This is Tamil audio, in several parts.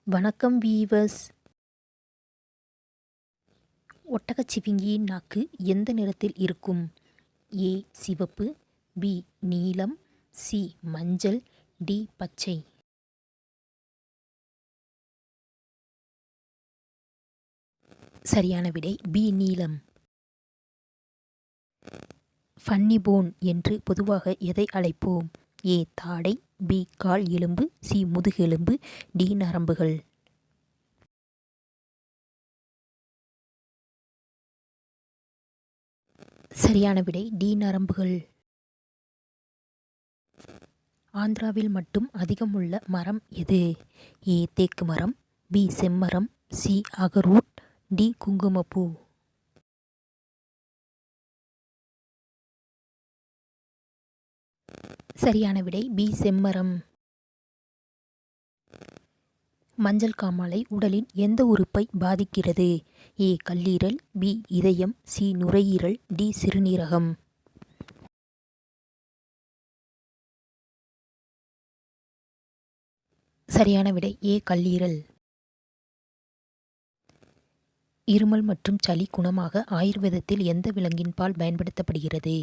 வணக்கம் வீவர்ஸ். ஒட்டகச்சிவிங்கியின் நாக்கு எந்த நிறத்தில் இருக்கும்? ஏ சிவப்பு, பி நீலம், சி மஞ்சள், டி பச்சை. சரியான விடை பி நீலம். ஃபன்னி போன் என்று பொதுவாக எதை அழைப்போம்? ஏ தாடை, பி கால் எலும்பு, சி முதுகெலும்பு, டி நரம்புகள். சரியான விடை டி நரம்புகள். ஆந்திராவில் மட்டும் அதிகமுள்ள மரம் எது? ஏ தேக்கு மரம், பி செம்மரம், சி அகரூட், டி குங்குமப்பூ. சரியான விடை பி செம்மரம். மஞ்சள் காமாலை உடலின் எந்த உறுப்பை பாதிக்கிறது? ஏ கல்லீரல், பி இதயம், சி நுரையீரல், டி சிறுநீரகம். சரியான விடை ஏ கல்லீரல். இருமல் மற்றும் சளி குணமாக ஆயுர்வேதத்தில் எந்த விலங்கின் பால் பயன்படுத்தப்படுகிறது?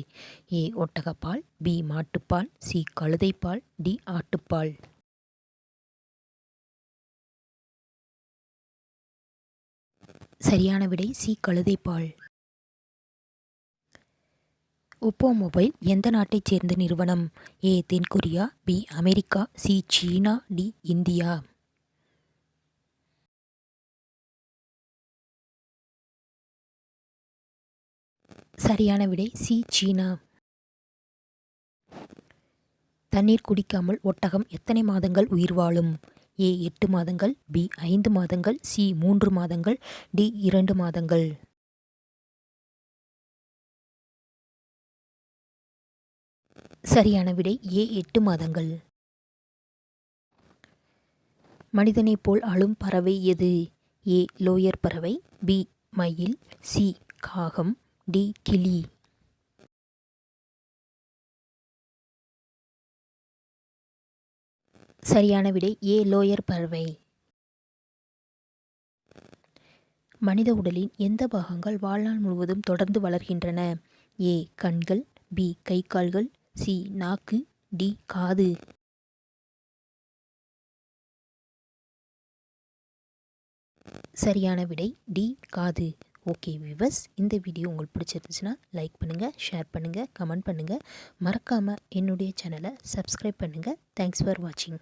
ஏ ஒட்டகப்பால், பி மாட்டுப்பால், சி கழுதைப்பால், டி ஆட்டுப்பால். சரியான விடை சி கழுதைப்பால். ஒப்போ மொபைல் எந்த நாட்டைச் சேர்ந்த நிறுவனம்? ஏ தென்கொரியா, பி அமெரிக்கா, சி சீனா, டி இந்தியா. சரியான விடை சி சீனா. தண்ணீர் குடிக்காமல் ஒட்டகம் எத்தனை மாதங்கள் உயிர் வாழும்? ஏ 8 மாதங்கள், பி 5 மாதங்கள், சி 3 மாதங்கள், டி 2 மாதங்கள். சரியான விடை ஏ 8 மாதங்கள். மனிதனைப் போல் அழும் பறவை எது? ஏ லோயர் பறவை, பி மயில், சி காகம், டி கிளி. சரியான விடை ஏ லோயர் பறவை. மனித உடலின் எந்த பாகங்கள் வாழ்நாள் முழுவதும் தொடர்ந்து வளர்கின்றன? ஏ கண்கள், பி கை கால்கள், சி நாக்கு, டி காது. சரியான விடை டி காது. ஓகே வியூவர்ஸ், இந்த வீடியோ உங்களுக்கு பிடிச்சிருந்துச்சுன்னா லைக் பண்ணுங்கள், ஷேர் பண்ணுங்கள், கமெண்ட் பண்ணுங்கள். மறக்காமல் என்னுடைய சேனலை சப்ஸ்கிரைப் பண்ணுங்கள். தேங்க்ஸ் ஃபார் வாட்சிங்.